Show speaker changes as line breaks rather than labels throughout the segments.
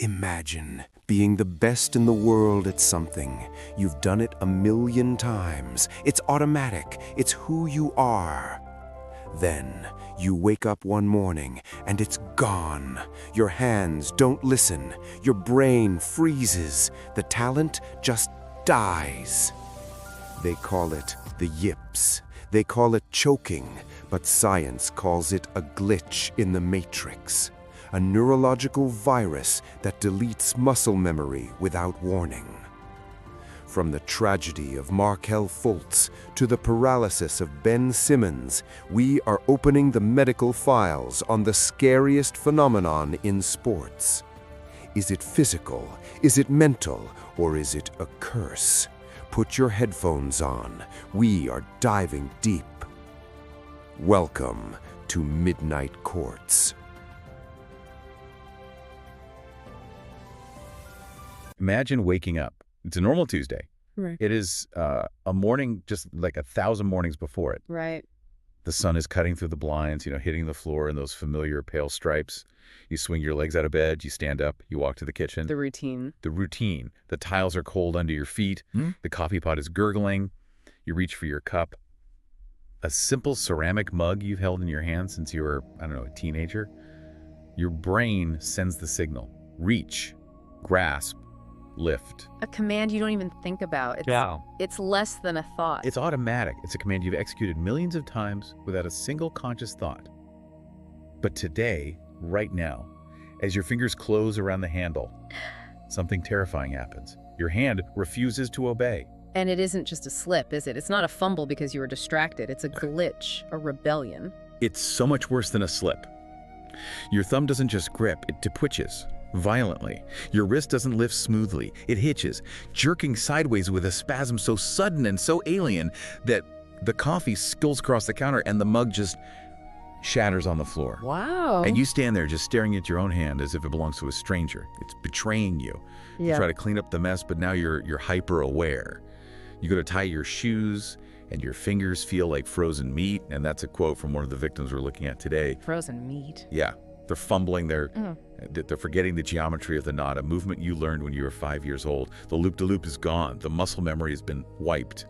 Imagine being the best in the world at something. You've done it 1,000,000 times. It's automatic. It's who you are. Then you wake up one morning and it's gone. Your hands don't listen. Your brain freezes. The talent just dies. They call it the yips. They call it choking, but science calls it a glitch in the matrix. A neurological virus that deletes muscle memory without warning. From the tragedy of Markelle Fultz to the paralysis of Ben Simmons, we are opening the medical files on the scariest phenomenon in sports. Is it physical? Is it mental? Or is it a curse? Put your headphones on. We are diving deep. Welcome to Midnight Courts.
Imagine waking up. It's a normal Tuesday.
Right.
It is a morning just like 1,000 mornings before it.
Right.
The sun is cutting through the blinds, hitting the floor in those familiar pale stripes. You swing your legs out of bed, you stand up, you walk to the kitchen.
The routine.
The routine. The tiles are cold under your feet. The coffee pot is gurgling. You reach for your cup. A simple ceramic mug you've held in your hand since you were, a teenager. Your brain sends the signal. Reach, grasp, lift.
A command you don't even think about. It's less than a thought.
It's automatic. It's a command you've executed millions of times without a single conscious thought. But today, right now, as your fingers close around the handle, something terrifying happens. Your hand refuses to obey.
And it isn't just a slip, is it? It's not a fumble because you were distracted. It's a glitch, a rebellion.
It's so much worse than a slip. Your thumb doesn't just grip, it twitches violently. Your wrist doesn't lift smoothly. It hitches, jerking sideways with a spasm so sudden and so alien that the coffee spills across the counter and the mug just shatters on the floor.
Wow.
And you stand there just staring at your own hand as if it belongs to a stranger. It's betraying you. You try to clean up the mess, but now you're hyper aware. You go to tie your shoes and your fingers feel like frozen meat. And that's a quote from one of the victims we're looking at today.
Frozen meat.
Yeah. They're fumbling. They're forgetting the geometry of the knot, a movement you learned when you were 5 years old. The loop-de-loop is gone. The muscle memory has been wiped.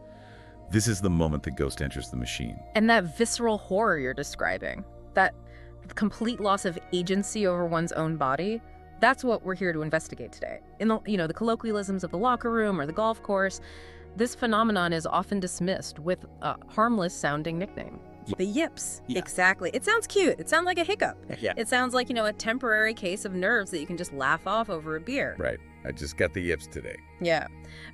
This is the moment that ghost enters the machine.
And that visceral horror you're describing, that complete loss of agency over one's own body, that's what we're here to investigate today. In the colloquialisms of the locker room or the golf course, this phenomenon is often dismissed with a harmless-sounding nickname. The yips.
Yeah.
Exactly. It sounds cute. It sounds like a hiccup.
Yeah.
It sounds like, a temporary case of nerves that you can just laugh off over a beer.
Right. I just got the yips today.
Yeah.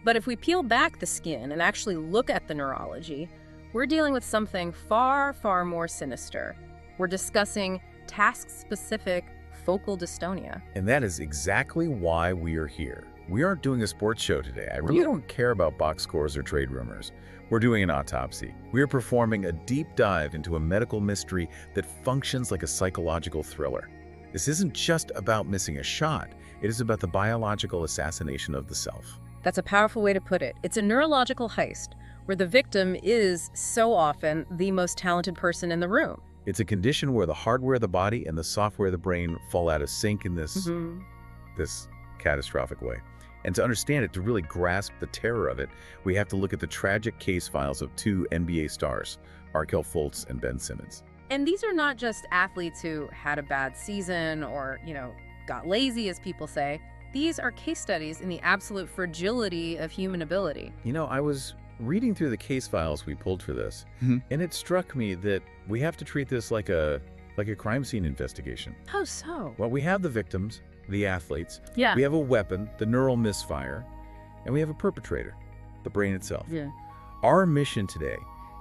But if we peel back the skin and actually look at the neurology, we're dealing with something far, far more sinister. We're discussing task-specific focal dystonia.
And that is exactly why we are here. We aren't doing a sports show today. I really don't care about box scores or trade rumors. We're doing an autopsy. We are performing a deep dive into a medical mystery that functions like a psychological thriller. This isn't just about missing a shot. It is about the biological assassination of the self.
That's a powerful way to put it. It's a neurological heist where the victim is so often the most talented person in the room.
It's a condition where the hardware of the body and the software of the brain fall out of sync in this catastrophic way. And to understand it, to really grasp the terror of it, we have to look at the tragic case files of two NBA stars, Markelle Fultz and Ben Simmons.
And these are not just athletes who had a bad season or, got lazy, as people say. These are case studies in the absolute fragility of human ability.
I was reading through the case files we pulled for this, and it struck me that we have to treat this like a crime scene investigation.
How so?
Well, we have the victims, the athletes.
Yeah.
We have a weapon, the neural misfire, and we have a perpetrator, the brain itself.
Yeah.
Our mission today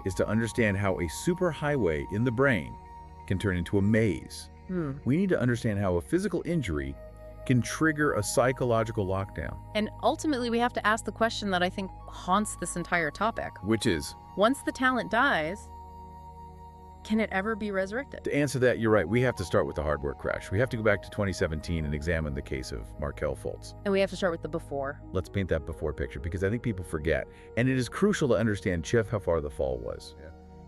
is to understand how a superhighway in the brain can turn into a maze. We need to understand how a physical injury can trigger a psychological lockdown.
And ultimately, we have to ask the question that I think haunts this entire topic.
Which is?
Once the talent dies, can it ever be resurrected?
To answer that, you're right. We have to start with the hardware crash. We have to go back to 2017 and examine the case of Markelle Fultz.
And we have to start with the before.
Let's paint that before picture because I think people forget. And it is crucial to understand just how far the fall was.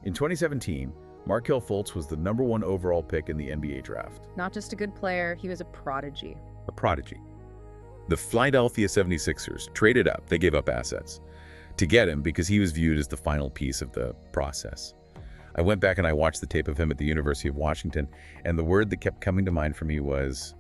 In 2017, Markelle Fultz was the #1 overall pick in the NBA draft.
Not just a good player, he was a prodigy.
A prodigy. The Philadelphia 76ers traded up. They gave up assets to get him because he was viewed as the final piece of the process. I went back and I watched the tape of him at the University of Washington, and the word that kept coming to mind for me was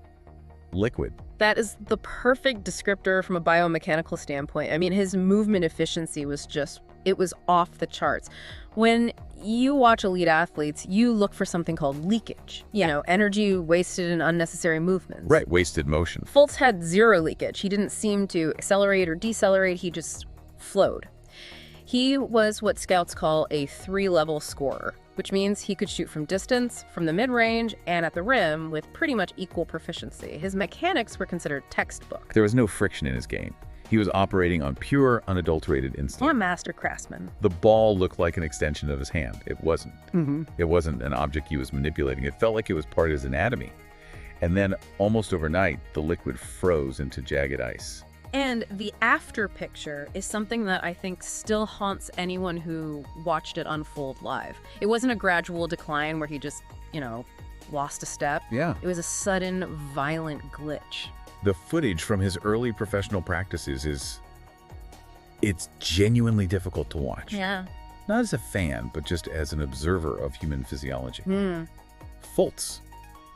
liquid.
That is the perfect descriptor from a biomechanical standpoint. I mean, his movement efficiency was just, it was off the charts. When you watch elite athletes, you look for something called leakage. You know, energy wasted in unnecessary movements.
Right, wasted motion.
Fultz had zero leakage. He didn't seem to accelerate or decelerate. He just flowed. He was what scouts call a 3-level scorer, which means he could shoot from distance, from the mid-range, and at the rim with pretty much equal proficiency. His mechanics were considered textbook.
There was no friction in his game. He was operating on pure, unadulterated instinct.
A master craftsman.
The ball looked like an extension of his hand. It wasn't. It wasn't an object he was manipulating. It felt like it was part of his anatomy. And then, almost overnight, the liquid froze into jagged ice.
And the after picture is something that I think still haunts anyone who watched it unfold live. It wasn't a gradual decline where he just, lost a step.
Yeah.
It was a sudden, violent glitch.
The footage from his early professional practices it's genuinely difficult to watch.
Yeah.
Not as a fan, but just as an observer of human physiology. Fultz,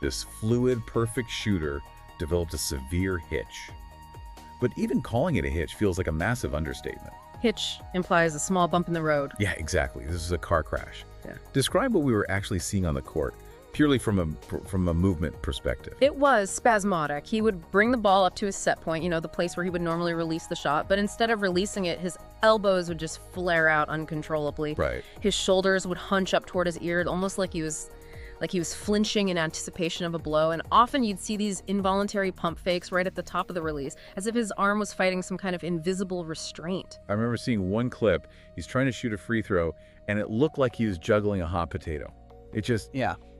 this fluid, perfect shooter, developed a severe hitch. But even calling it a hitch feels like a massive understatement.
Hitch implies a small bump in the road.
Yeah, exactly. This is a car crash.
Yeah.
Describe what we were actually seeing on the court, purely from a movement perspective.
It was spasmodic. He would bring the ball up to his set point, the place where he would normally release the shot, but instead of releasing it, his elbows would just flare out uncontrollably.
Right.
His shoulders would hunch up toward his ear, almost like he was flinching in anticipation of a blow, and often you'd see these involuntary pump fakes right at the top of the release, as if his arm was fighting some kind of invisible restraint.
I remember seeing one clip, he's trying to shoot a free throw, and it looked like he was juggling a hot potato.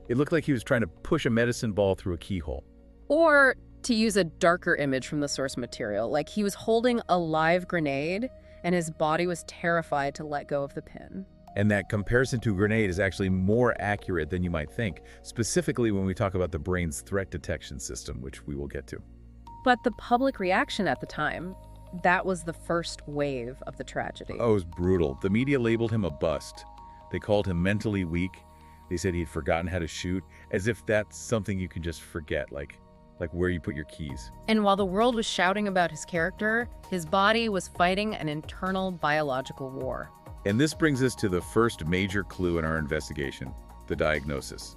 It looked like he was trying to push a medicine ball through a keyhole.
Or, to use a darker image from the source material, like he was holding a live grenade, and his body was terrified to let go of the pin.
And that comparison to a grenade is actually more accurate than you might think, specifically when we talk about the brain's threat detection system, which we will get to.
But the public reaction at the time, that was the first wave of the tragedy.
Oh, it was brutal. The media labeled him a bust. They called him mentally weak. They said he'd forgotten how to shoot, as if that's something you can just forget, like where you put your keys.
And while the world was shouting about his character, his body was fighting an internal biological war.
And this brings us to the first major clue in our investigation, the diagnosis.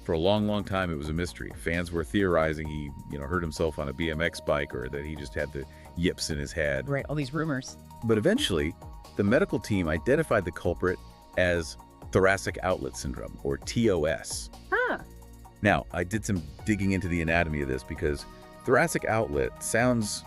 For a long, long time, it was a mystery. Fans were theorizing he, hurt himself on a BMX bike, or that he just had the yips in his head.
Right, all these rumors.
But eventually, the medical team identified the culprit as Thoracic Outlet Syndrome, or TOS. Now, I did some digging into the anatomy of this because thoracic outlet sounds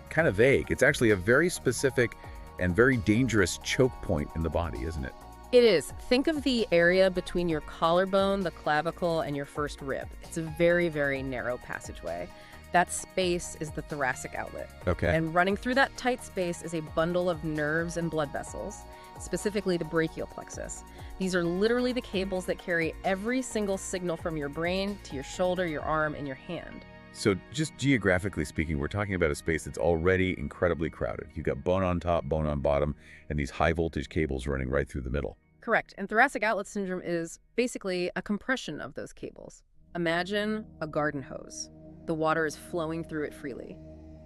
kind of vague. It's actually a very specific and very dangerous choke point in the body, isn't it?
It is. Think of the area between your collarbone, the clavicle, and your first rib. It's a very, very narrow passageway. That space is the thoracic outlet.
Okay.
And running through that tight space is a bundle of nerves and blood vessels, specifically the brachial plexus. These are literally the cables that carry every single signal from your brain to your shoulder, your arm, and your hand.
So just geographically speaking, we're talking about a space that's already incredibly crowded. You've got bone on top, bone on bottom, and these high voltage cables running right through the middle.
Correct. And thoracic outlet syndrome is basically a compression of those cables. Imagine a garden hose. The water is flowing through it freely.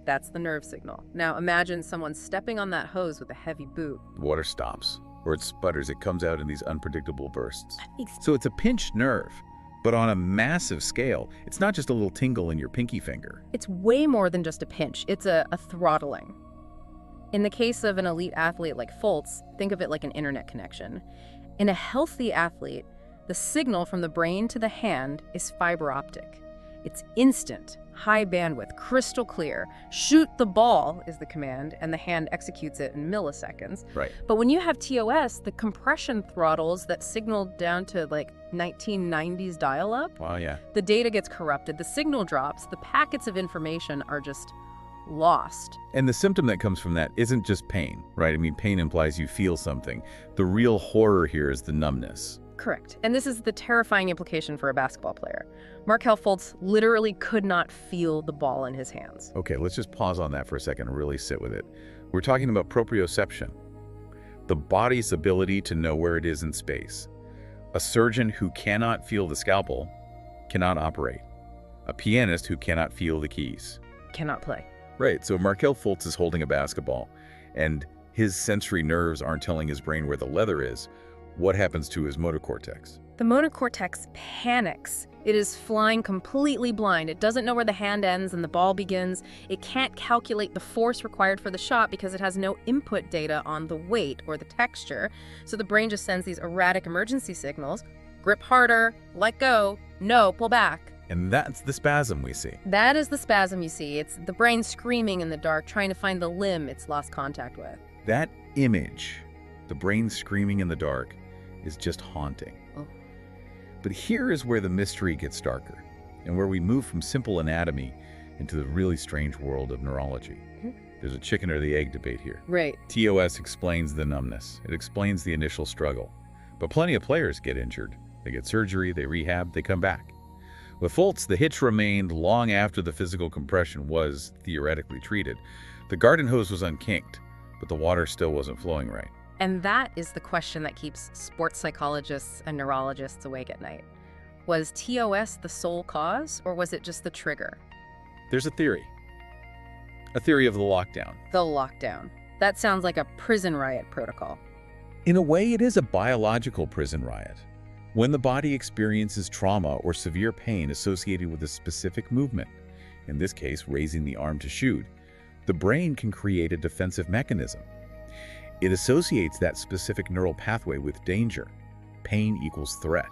That's the nerve signal. Now imagine someone stepping on that hose with a heavy boot.
The water stops, or it sputters. It comes out in these unpredictable bursts. So it's a pinched nerve. But on a massive scale, it's not just a little tingle in your pinky finger.
It's way more than just a pinch. It's a throttling. In the case of an elite athlete like Fultz, think of it like an internet connection. In a healthy athlete, the signal from the brain to the hand is fiber optic. It's instant, high bandwidth, crystal clear. Shoot the ball is the command, and the hand executes it in milliseconds.
Right.
But when you have TOS, the compression throttles that signal down to 1990s dial-up.
Wow, yeah.
The data gets corrupted, the signal drops, the packets of information are just lost.
And the symptom that comes from that isn't just pain, right? I mean, pain implies you feel something. The real horror here is the numbness.
Correct. And this is the terrifying implication for a basketball player. Markelle Fultz literally could not feel the ball in his hands.
Okay, let's just pause on that for a second and really sit with it. We're talking about proprioception, the body's ability to know where it is in space. A surgeon who cannot feel the scalpel cannot operate. A pianist who cannot feel the keys
Cannot play.
Right, so Markelle Fultz is holding a basketball, and his sensory nerves aren't telling his brain where the leather is. What happens to his motor cortex?
The motor cortex panics. It is flying completely blind. It doesn't know where the hand ends and the ball begins. It can't calculate the force required for the shot because it has no input data on the weight or the texture. So the brain just sends these erratic emergency signals. Grip harder, let go, no, pull back.
And that's the spasm we see.
That is the spasm you see. It's the brain screaming in the dark, trying to find the limb it's lost contact with.
That image, the brain screaming in the dark, is just haunting.
Oh.
But here is where the mystery gets darker, and where we move from simple anatomy into the really strange world of neurology. There's a chicken or the egg debate here.
Right.
TOS explains the numbness. It explains the initial struggle. But plenty of players get injured. They get surgery, they rehab, they come back. With Fultz, the hitch remained long after the physical compression was theoretically treated. The garden hose was unkinked, but the water still wasn't flowing right.
And that is the question that keeps sports psychologists and neurologists awake at night. Was TOS the sole cause, or was it just the trigger?
There's a theory of the lockdown.
The lockdown. That sounds like a prison riot protocol.
In a way, it is a biological prison riot. When the body experiences trauma or severe pain associated with a specific movement, in this case, raising the arm to shoot, the brain can create a defensive mechanism. It associates that specific neural pathway with danger. Pain equals threat.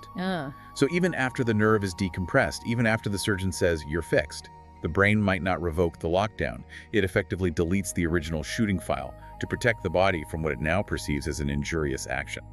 So even after the nerve is decompressed, even after the surgeon says you're fixed, the brain might not revoke the lockdown. It effectively deletes the original shooting file to protect the body from what it now perceives as an injurious action.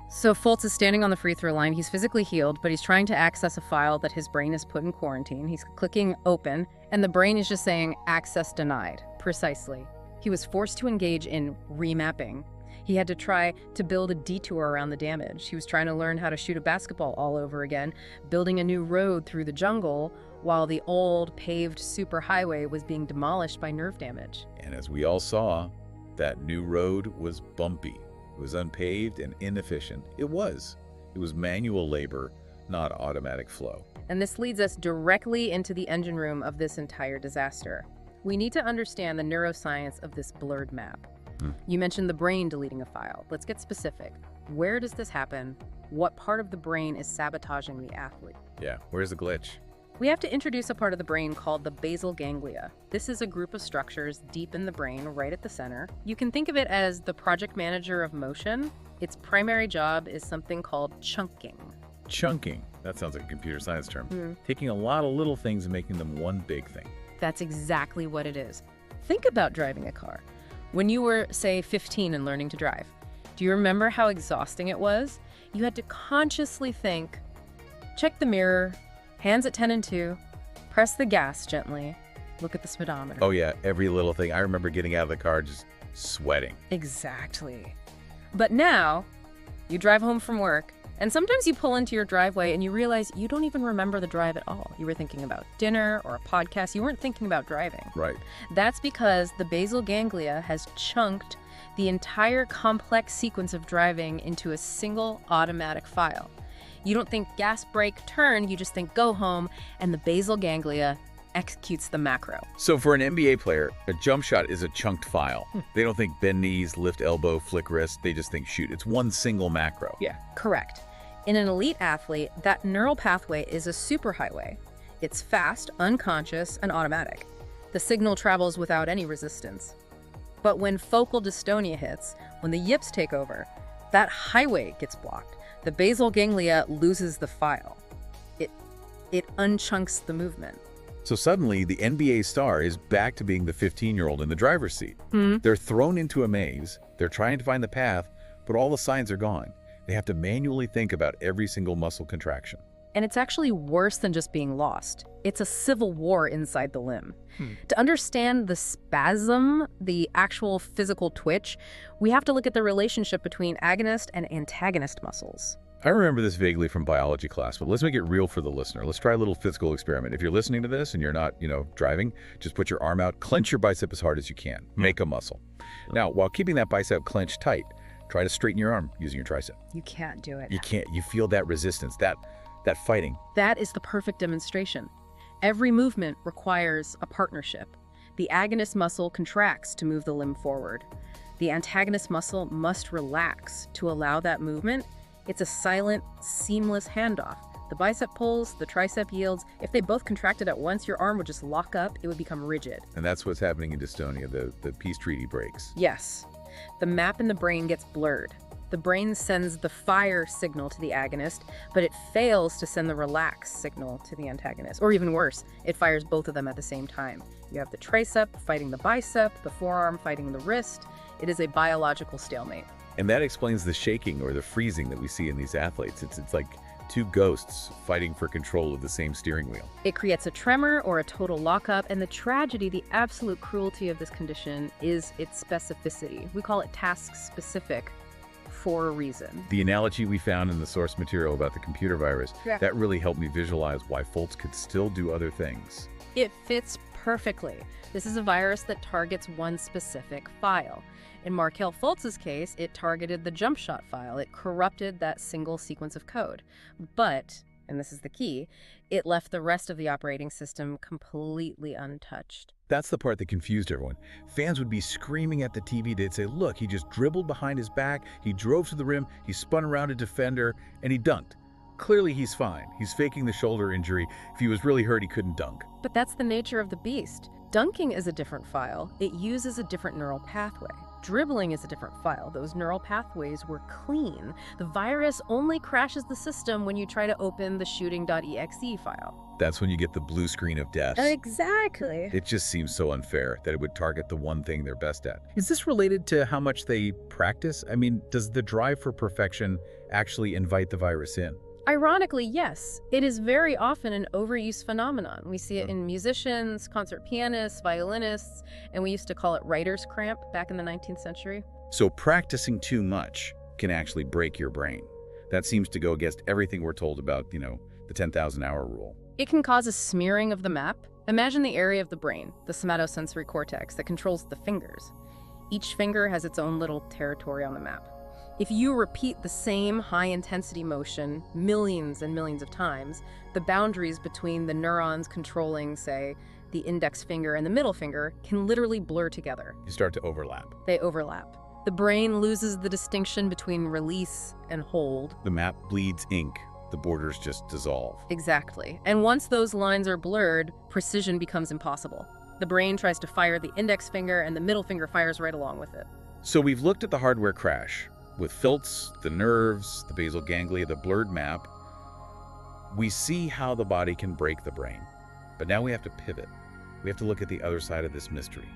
So Fultz is standing on the free throw line. He's physically healed, but he's trying to access a file that his brain has put in quarantine. He's clicking open, and the brain is just saying, access denied. Precisely. He was forced to engage in remapping. He had to try to build a detour around the damage. He was trying to learn how to shoot a basketball all over again, building a new road through the jungle, while the old paved superhighway was being demolished by nerve damage.
And as we all saw, that new road was bumpy. It was unpaved and inefficient. It was manual labor, not automatic flow.
And this leads us directly into the engine room of this entire disaster. We need to understand the neuroscience of this blurred map. You mentioned the brain deleting a file. Let's get specific. Where does this happen? What part of the brain is sabotaging the athlete?
Yeah, where's the glitch?
We have to introduce a part of the brain called the basal ganglia. This is a group of structures deep in the brain, right at the center. You can think of it as the project manager of motion. Its primary job is something called chunking.
Chunking. That sounds like a computer science term. Taking a lot of little things and making them one big thing.
That's exactly what it is. Think about driving a car. When you were, say, 15 and learning to drive, do you remember how exhausting it was? You had to consciously think, check the mirror, hands at 10 and 2, press the gas gently, look at the speedometer.
Oh yeah, every little thing. I remember getting out of the car just sweating.
Exactly. But now, you drive home from work, and sometimes you pull into your driveway and you realize you don't even remember the drive at all. You were thinking about dinner or a podcast. You weren't thinking about driving.
Right.
That's because the basal ganglia has chunked the entire complex sequence of driving into a single automatic file. You don't think gas, brake, turn, you just think go home, and the basal ganglia executes the macro.
So for an NBA player, a jump shot is a chunked file. They don't think bend knees, lift elbow, flick wrist. They just think shoot. It's one single macro.
Yeah, correct. In an elite athlete, that neural pathway is a superhighway. It's fast, unconscious, and automatic. The signal travels without any resistance. But when focal dystonia hits, when the yips take over, that highway gets blocked. The basal ganglia loses the file. It unchunks the movement.
So suddenly, the NBA star is back to being the 15-year-old in the driver's seat. They're thrown into a maze. They're trying to find the path, but all the signs are gone. They have to manually think about every single muscle contraction.
And it's actually worse than just being lost. It's a civil war inside the limb. To understand the spasm, the actual physical twitch, we have to look at the relationship between agonist and antagonist muscles.
I remember this vaguely from biology class, but let's make it real for the listener. Let's try a little physical experiment. If you're listening to this and you're not, driving, just put your arm out, clench your bicep as hard as you can. Make a muscle. Now, while keeping that bicep clenched tight, try to straighten your arm using your tricep.
You can't do it.
You can't. You feel that resistance, that fighting.
That is the perfect demonstration. Every movement requires a partnership. The agonist muscle contracts to move the limb forward. The antagonist muscle must relax to allow that movement. It's a silent, seamless handoff. The bicep pulls, the tricep yields. If they both contracted at once, your arm would just lock up. It would become rigid.
And that's what's happening in dystonia. The peace treaty breaks.
Yes. The map in the brain gets blurred. The brain sends the fire signal to the agonist, but it fails to send the relax signal to the antagonist. Or even worse, it fires both of them at the same time. You have the tricep fighting the bicep, the forearm fighting the wrist. It is a biological stalemate.
And that explains the shaking or the freezing that we see in these athletes. It's like two ghosts fighting for control of the same steering wheel.
It creates a tremor or a total lockup, and the tragedy, the absolute cruelty of this condition is its specificity. We call it task-specific for a reason.
The analogy we found in the source material about the computer virus, that really helped me visualize why Fultz could still do other things.
It fits perfectly. This is a virus that targets one specific file. In Markelle Fultz's case, it targeted the jump shot file. It corrupted that single sequence of code. But, and this is the key, it left the rest of the operating system completely untouched.
That's the part that confused everyone. Fans would be screaming at the TV. They'd say, look, he just dribbled behind his back, he drove to the rim, he spun around a defender, and he dunked. Clearly he's fine. He's faking the shoulder injury. If he was really hurt, he couldn't dunk.
But that's the nature of the beast. Dunking is a different file. It uses a different neural pathway. Dribbling is a different file. Those neural pathways were clean. The virus only crashes the system when you try to open the shooting.exe file.
That's when you get the blue screen of death.
Exactly.
It just seems so unfair that it would target the one thing they're best at. Is this related to how much they practice? I mean, does the drive for perfection actually invite the virus in?
Ironically, yes. It is very often an overuse phenomenon. We see it in musicians, concert pianists, violinists, and we used to call it writer's cramp back in the 19th century.
So practicing too much can actually break your brain. That seems to go against everything we're told about, the 10,000-hour rule.
It can cause a smearing of the map. Imagine the area of the brain, the somatosensory cortex, that controls the fingers. Each finger has its own little territory on the map. If you repeat the same high-intensity motion millions and millions of times, the boundaries between the neurons controlling, say, the index finger and the middle finger can literally blur together.
You start to overlap.
They overlap. The brain loses the distinction between release and hold.
The map bleeds ink. The borders just dissolve.
Exactly. And once those lines are blurred, precision becomes impossible. The brain tries to fire the index finger, and the middle finger fires right along with it.
So we've looked at the hardware crash. With Fultz, the nerves, the basal ganglia, the blurred map, we see how the body can break the brain. But now we have to pivot. We have to look at the other side of this mystery.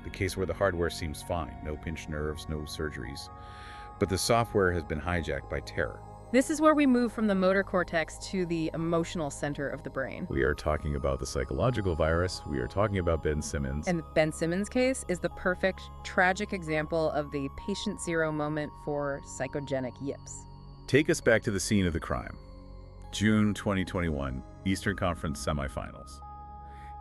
The case where the hardware seems fine, no pinched nerves, no surgeries. But the software has been hijacked by terror.
This is where we move from the motor cortex to the emotional center of the brain.
We are talking about the psychological virus. We are talking about Ben Simmons.
And Ben Simmons' case is the perfect, tragic example of the patient zero moment for psychogenic yips.
Take us back to the scene of the crime. June 2021, Eastern Conference semifinals.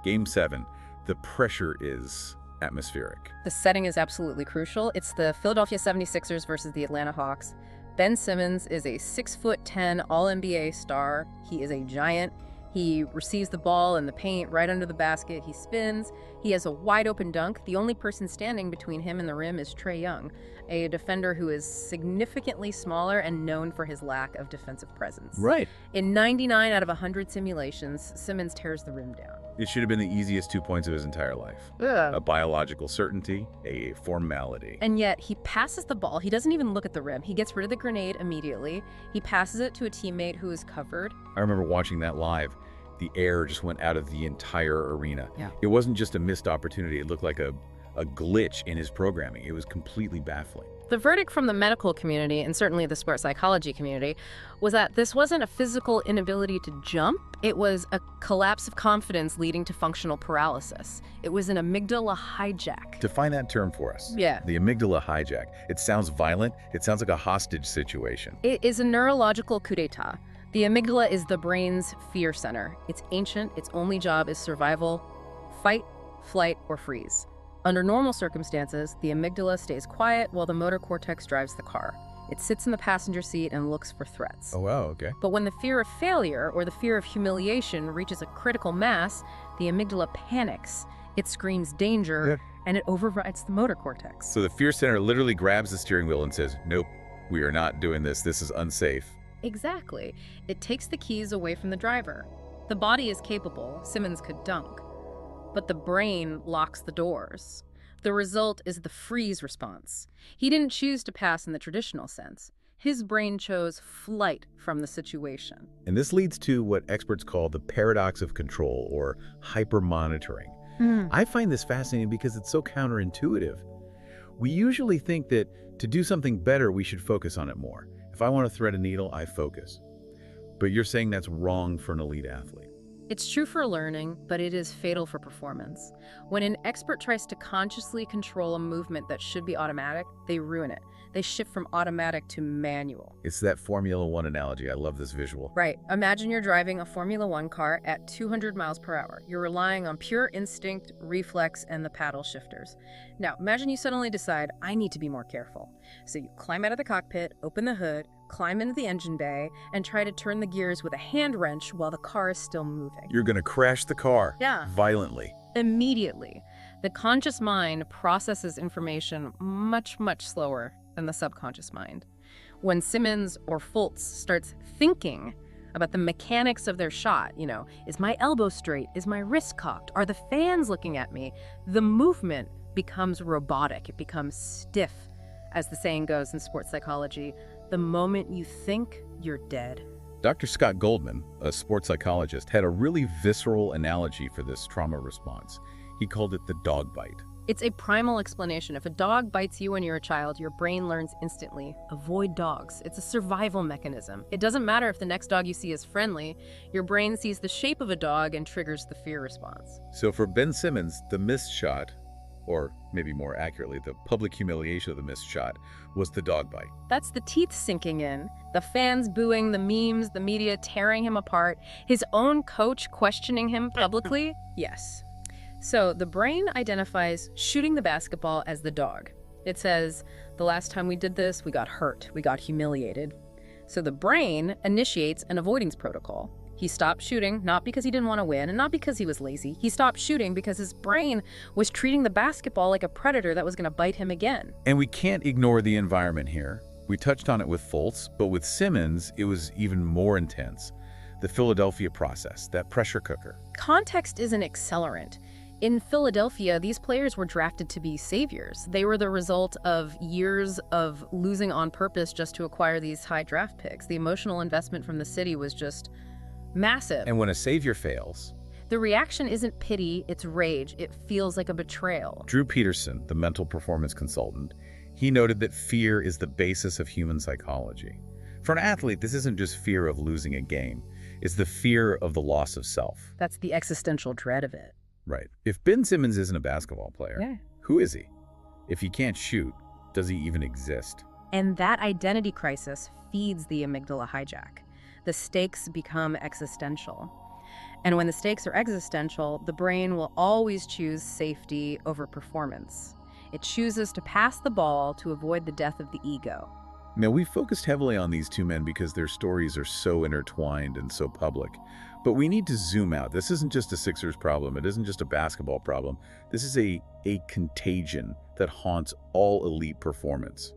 Game 7, the pressure is atmospheric.
The setting is absolutely crucial. It's the Philadelphia 76ers versus the Atlanta Hawks. Ben Simmons is a 6'10" All-NBA star. He is a giant. He receives the ball in the paint right under the basket. He spins. He has a wide-open dunk. The only person standing between him and the rim is Trae Young, a defender who is significantly smaller and known for his lack of defensive presence.
Right.
In 99 out of 100 simulations, Simmons tears the rim down.
It should have been the easiest 2 points of his entire life.
Ugh.
A biological certainty, a formality.
And yet, he passes the ball. He doesn't even look at the rim. He gets rid of the grenade immediately. He passes it to a teammate who is covered.
I remember watching that live. The air just went out of the entire arena.
Yeah.
It wasn't just a missed opportunity. It looked like a glitch in his programming. It was completely baffling.
The verdict from the medical community, and certainly the sports psychology community, was that this wasn't a physical inability to jump. It was a collapse of confidence leading to functional paralysis. It was an amygdala hijack.
Define that term for us.
Yeah.
The amygdala hijack. It sounds violent. It sounds like a hostage situation.
It is a neurological coup d'etat. The amygdala is the brain's fear center. It's ancient. Its only job is survival, fight, flight, or freeze. Under normal circumstances, the amygdala stays quiet while the motor cortex drives the car. It sits in the passenger seat and looks for threats.
Oh, wow, okay.
But when the fear of failure or the fear of humiliation reaches a critical mass, the amygdala panics. It screams danger, and it overrides the motor cortex.
So the fear center literally grabs the steering wheel and says, nope, we are not doing this. This is unsafe.
Exactly. It takes the keys away from the driver. The body is capable. Simmons could dunk. But the brain locks the doors. The result is the freeze response. He didn't choose to pass in the traditional sense. His brain chose flight from the situation.
And this leads to what experts call the paradox of control, or hypermonitoring. I find this fascinating because it's so counterintuitive. We usually think that to do something better, we should focus on it more. If I want to thread a needle, I focus. But you're saying that's wrong for an elite athlete.
It's true for learning, but it is fatal for performance. When an expert tries to consciously control a movement that should be automatic, they ruin it. They shift from automatic to manual.
It's that Formula One analogy. I love this visual.
Right. Imagine you're driving a Formula One car at 200 miles per hour. You're relying on pure instinct, reflex, and the paddle shifters. Now, imagine you suddenly decide, I need to be more careful. So you climb out of the cockpit, open the hood, climb into the engine bay, and try to turn the gears with a hand wrench while the car is still moving.
You're going to crash the car.
Yeah.
Violently.
Immediately. The conscious mind processes information much, much slower than the subconscious mind. When Simmons or Fultz starts thinking about the mechanics of their shot, is my elbow straight? Is my wrist cocked? Are the fans looking at me? The movement becomes robotic. It becomes stiff. As the saying goes in sports psychology, the moment you think, you're dead.
Dr. Scott Goldman, a sports psychologist, had a really visceral analogy for this trauma response. He called it the dog bite.
It's a primal explanation. If a dog bites you when you're a child, your brain learns instantly. Avoid dogs. It's a survival mechanism. It doesn't matter if the next dog you see is friendly. Your brain sees the shape of a dog and triggers the fear response.
So for Ben Simmons, the missed shot, or maybe more accurately, the public humiliation of the missed shot, was the dog bite.
That's the teeth sinking in, the fans booing, the memes, the media tearing him apart, his own coach questioning him publicly. Yes. So the brain identifies shooting the basketball as the dog. It says, the last time we did this, we got hurt, we got humiliated. So the brain initiates an avoidance protocol. He stopped shooting, not because he didn't want to win, and not because he was lazy. He stopped shooting because his brain was treating the basketball like a predator that was going to bite him again.
And we can't ignore the environment here. We touched on it with Fultz, but with Simmons, it was even more intense. The Philadelphia process, that pressure cooker.
Context is an accelerant. In Philadelphia, these players were drafted to be saviors. They were the result of years of losing on purpose just to acquire these high draft picks. The emotional investment from the city was just massive.
And when a savior fails,
the reaction isn't pity, it's rage. It feels like a betrayal.
Drew Peterson, the mental performance consultant, he noted that fear is the basis of human psychology. For an athlete, this isn't just fear of losing a game. It's the fear of the loss of self.
That's the existential dread of it.
Right. If Ben Simmons isn't a basketball player,
Yeah.
Who is he? If he can't shoot, does he even exist?
And that identity crisis feeds the amygdala hijack. The stakes become existential. And when the stakes are existential, the brain will always choose safety over performance. It chooses to pass the ball to avoid the death of the ego.
Now, we focused heavily on these two men because their stories are so intertwined and so public. But we need to zoom out. This isn't just a Sixers problem. It isn't just a basketball problem. This is a contagion that haunts all elite performance.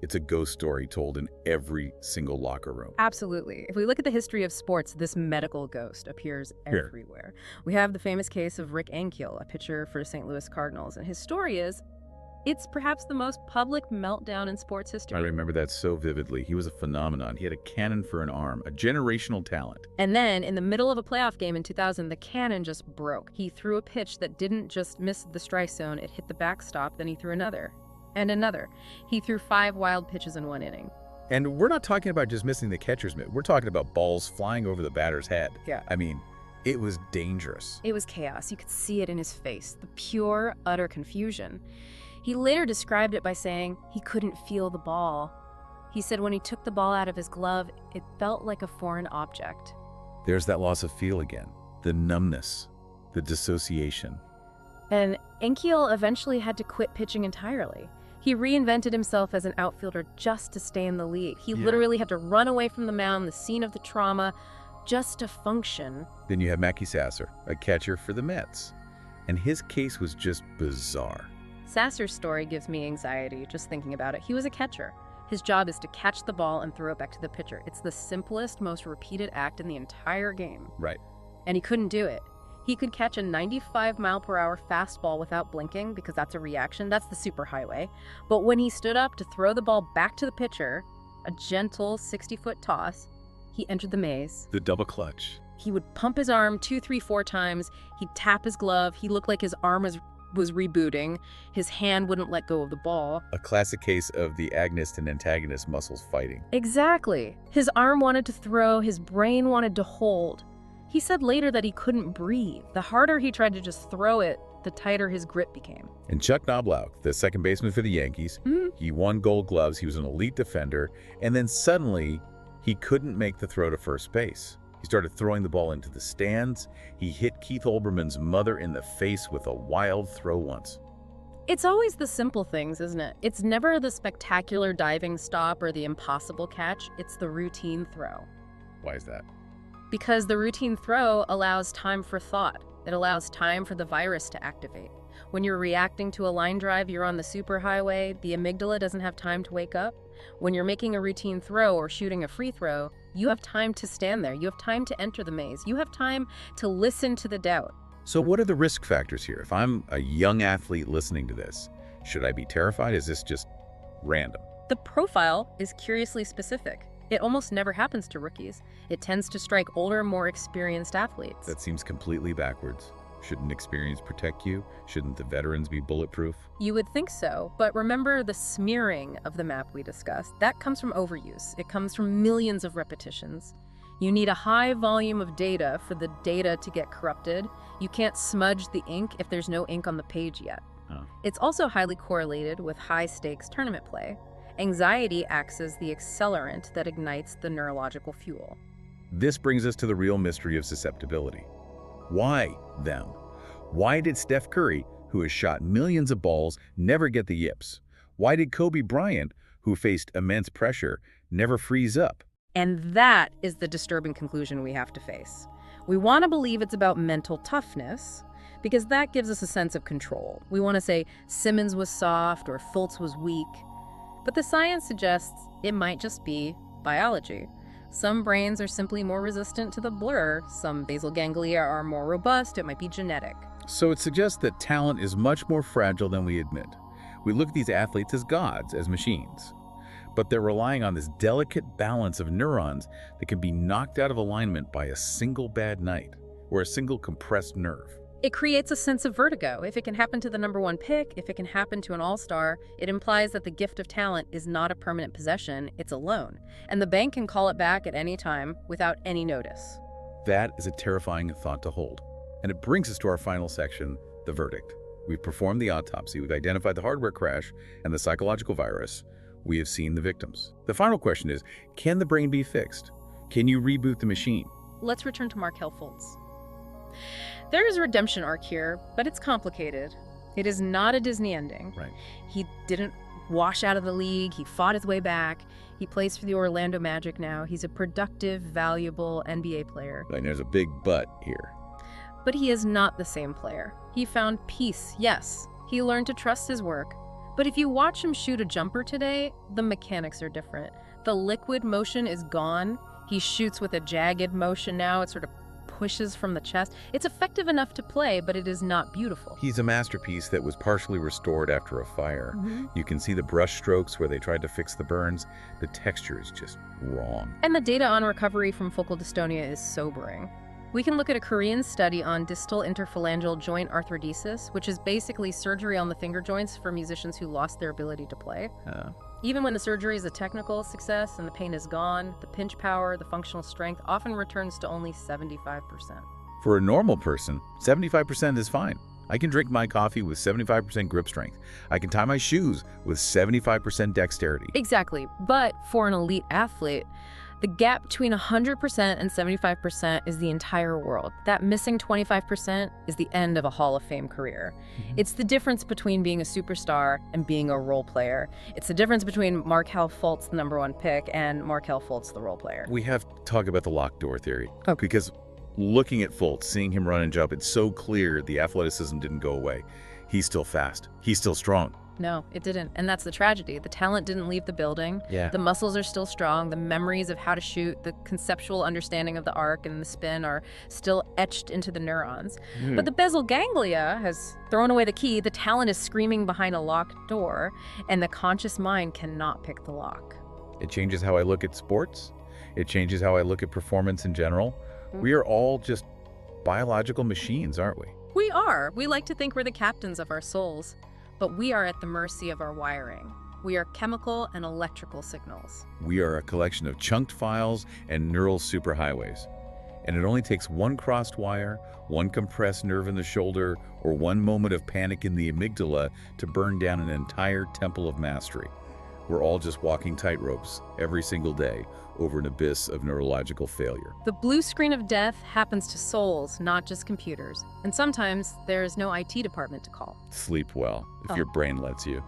It's a ghost story told in every single locker room.
Absolutely. If we look at the history of sports, this medical ghost appears everywhere. We have the famous case of Rick Ankiel, a pitcher for St. Louis Cardinals, and his story is, it's perhaps the most public meltdown in sports history.
I remember that so vividly. He was a phenomenon. He had a cannon for an arm, a generational talent.
And then, in the middle of a playoff game in 2000, the cannon just broke. He threw a pitch that didn't just miss the strike zone, it hit the backstop, then he threw another. And another. He threw 5 wild pitches in 1 inning.
And we're not talking about just missing the catcher's mitt. We're talking about balls flying over the batter's head.
Yeah.
I mean, it was dangerous.
It was chaos. You could see it in his face, the pure, utter confusion. He later described it by saying he couldn't feel the ball. He said when he took the ball out of his glove, it felt like a foreign object.
There's that loss of feel again, the numbness, the dissociation.
And Enkiel eventually had to quit pitching entirely. He reinvented himself as an outfielder just to stay in the league. He literally had to run away from the mound, the scene of the trauma, just to function.
Then you have Mackey Sasser, a catcher for the Mets. And his case was just bizarre.
Sasser's story gives me anxiety just thinking about it. He was a catcher. His job is to catch the ball and throw it back to the pitcher. It's the simplest, most repeated act in the entire game.
Right.
And he couldn't do it. He could catch a 95-mile-per-hour fastball without blinking because that's a reaction. That's the superhighway. But when he stood up to throw the ball back to the pitcher, a gentle 60-foot toss, he entered the maze.
The double clutch.
He would pump his arm 2, 3, 4 times. He'd tap his glove. He looked like his arm was rebooting. His hand wouldn't let go of the ball.
A classic case of the agonist and antagonist muscles fighting.
Exactly. His arm wanted to throw. His brain wanted to hold. He said later that he couldn't breathe. The harder he tried to just throw it, the tighter his grip became.
And Chuck Knobloch, the second baseman for the Yankees, he won Gold Gloves, he was an elite defender, and then suddenly he couldn't make the throw to first base. He started throwing the ball into the stands. He hit Keith Olbermann's mother in the face with a wild throw once.
It's always the simple things, isn't it? It's never the spectacular diving stop or the impossible catch. It's the routine throw.
Why is that?
Because the routine throw allows time for thought. It allows time for the virus to activate. When you're reacting to a line drive, you're on the superhighway, the amygdala doesn't have time to wake up. When you're making a routine throw or shooting a free throw, you have time to stand there. You have time to enter the maze. You have time to listen to the doubt.
So what are the risk factors here? If I'm a young athlete listening to this, should I be terrified? Is this just random?
The profile is curiously specific. It almost never happens to rookies. It tends to strike older, more experienced athletes.
That seems completely backwards. Shouldn't experience protect you? Shouldn't the veterans be bulletproof?
You would think so, but remember the smearing of the map we discussed. That comes from overuse. It comes from millions of repetitions. You need a high volume of data for the data to get corrupted. You can't smudge the ink if there's no ink on the page yet.
Oh.
It's also highly correlated with high-stakes tournament play. Anxiety acts as the accelerant that ignites the neurological fuel.
This brings us to the real mystery of susceptibility. Why them? Why did Steph Curry, who has shot millions of balls, never get the yips? Why did Kobe Bryant, who faced immense pressure, never freeze up?
And that is the disturbing conclusion we have to face. We want to believe it's about mental toughness because that gives us a sense of control. We want to say Simmons was soft or Fultz was weak. But the science suggests it might just be biology. Some brains are simply more resistant to the blur. Some basal ganglia are more robust. It might be genetic.
So it suggests that talent is much more fragile than we admit. We look at these athletes as gods, as machines. But they're relying on this delicate balance of neurons that can be knocked out of alignment by a single bad night or a single compressed nerve.
It creates a sense of vertigo. If it can happen to the #1 pick, if it can happen to an all-star, it implies that the gift of talent is not a permanent possession, it's a loan. And the bank can call it back at any time without any notice.
That is a terrifying thought to hold. And it brings us to our final section, the verdict. We've performed the autopsy, we've identified the hardware crash and the psychological virus. We have seen the victims. The final question is, can the brain be fixed? Can you reboot the machine?
Let's return to Markelle Fultz. There is a redemption arc here, but it's complicated. It is not a Disney ending.
Right.
He didn't wash out of the league. He fought his way back. He plays for the Orlando Magic now. He's a productive, valuable NBA player.
And there's a big but here.
But he is not the same player. He found peace, yes. He learned to trust his work. But if you watch him shoot a jumper today, the mechanics are different. The liquid motion is gone. He shoots with a jagged motion now. It sort of pushes from the chest. It's effective enough to play, but it is not beautiful.
He's a masterpiece that was partially restored after a fire. You can see the brush strokes where they tried to fix the burns. The texture is just wrong.
And the data on recovery from focal dystonia is sobering. We can look at a Korean study on distal interphalangeal joint arthrodesis, which is basically surgery on the finger joints for musicians who lost their ability to play. Even when the surgery is a technical success and the pain is gone, the pinch power, the functional strength often returns to only 75%.
For a normal person, 75% is fine. I can drink my coffee with 75% grip strength. I can tie my shoes with 75% dexterity.
Exactly, but for an elite athlete, the gap between 100% and 75% is the entire world. That missing 25% is the end of a Hall of Fame career. It's the difference between being a superstar and being a role player. It's the difference between Markelle Fultz, the #1 pick, and Markelle Fultz, the role player.
We have to talk about the locked door theory.
Okay.
Because looking at Fultz, seeing him run and jump, it's so clear the athleticism didn't go away. He's still fast. He's still strong.
No, it didn't. And that's the tragedy. The talent didn't leave the building.
Yeah.
The muscles are still strong. The memories of how to shoot, the conceptual understanding of the arc and the spin are still etched into the neurons. But the basal ganglia has thrown away the key. The talent is screaming behind a locked door, and the conscious mind cannot pick the lock.
It changes how I look at sports. It changes how I look at performance in general. We are all just biological machines, aren't we?
We are. We like to think we're the captains of our souls, but we are at the mercy of our wiring. We are chemical and electrical signals.
We are a collection of chunked files and neural superhighways. And it only takes one crossed wire, one compressed nerve in the shoulder, or one moment of panic in the amygdala to burn down an entire temple of mastery. We're all just walking tightropes every single day over an abyss of neurological failure.
The blue screen of death happens to souls, not just computers. And sometimes there is no IT department to call.
Sleep well, if your brain lets you.